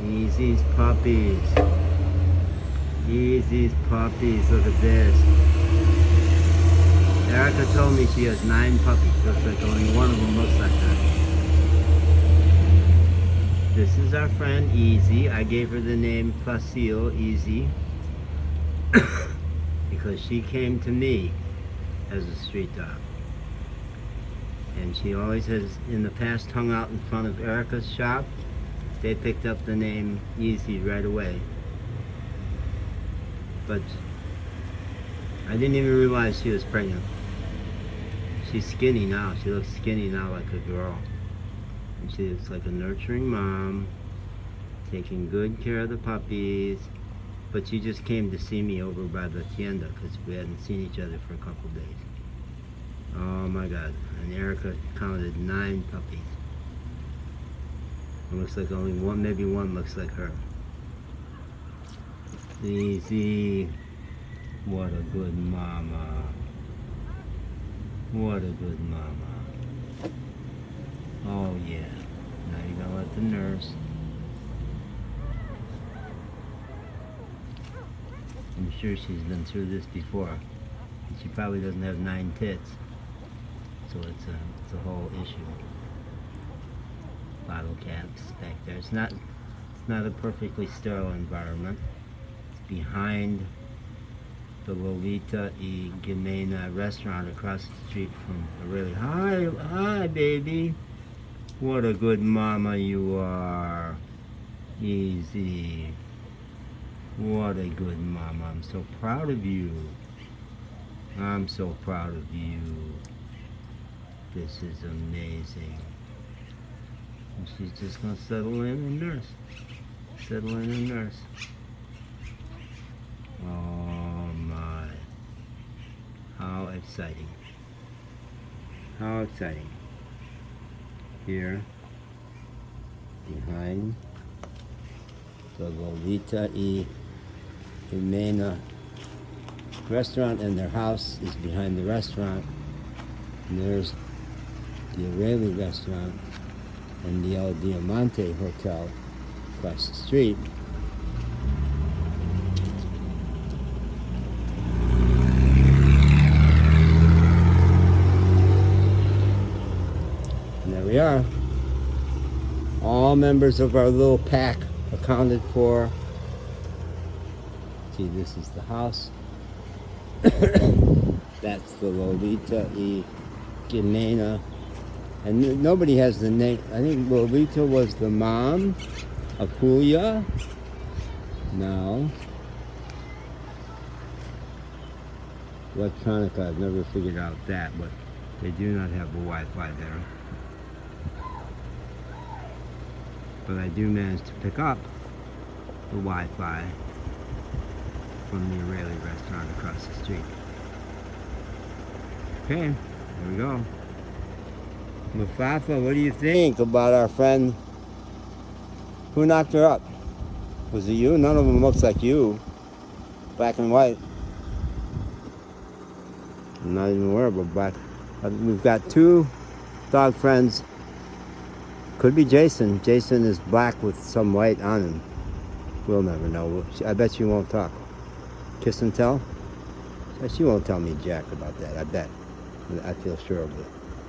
Easy's puppies. Easy's puppies. Look at this. Erica told me she has 9 puppies. Looks like only one of them looks like her. This is our friend Easy. I gave her the name Facil, Easy, because she came to me as a street dog. And she always has, in the past, hung out in front of Erica's shop. They picked up the name Easy right away. But I didn't even realize she was pregnant. She's skinny now. She looks skinny now like a girl. And she looks like a nurturing mom, taking good care of the puppies. But she just came to see me over by the tienda because we hadn't seen each other for a couple days. Oh my God. And Erica counted 9 puppies. It looks like only one, maybe one looks like her. Easy. What a good mama. What a good mama. Oh yeah. Now you gotta let the nurse. I'm sure she's been through this before. And she probably doesn't have 9 tits. So it's a whole issue. Bottle caps back there. It's not a perfectly sterile environment. It's behind the Lolita y Gimena restaurant across the street from a really hi baby. What a good mama you are. Easy. What a good mama. I'm so proud of you. I'm so proud of you. This is amazing. And she's just gonna settle in and nurse. Settle in and nurse. Oh my. How exciting. How exciting. Here, behind the Lolita y Gimena restaurant, and their house is behind the restaurant. And there's the Israeli restaurant and the El Diamante Hotel across the street. And there we are. All members of our little pack accounted for. See, this is the house. That's the Lolita y Gimena. And nobody has the name. I think Lolita was the mom of Julia. No. Electronica, I've never figured out that, but they do not have the Wi-Fi there. But I do manage to pick up the Wi-Fi from the Israeli restaurant across the street. Okay, there we go. Mufafa, what do you think about our friend who knocked her up? Was it you? None of them looks like you. Black and white. I'm not even aware of a black. We've got 2 dog friends. Could be Jason. Jason is black with some white on him. We'll never know. I bet she won't talk. Kiss and tell? She won't tell me jack about that, I bet. I feel sure of it.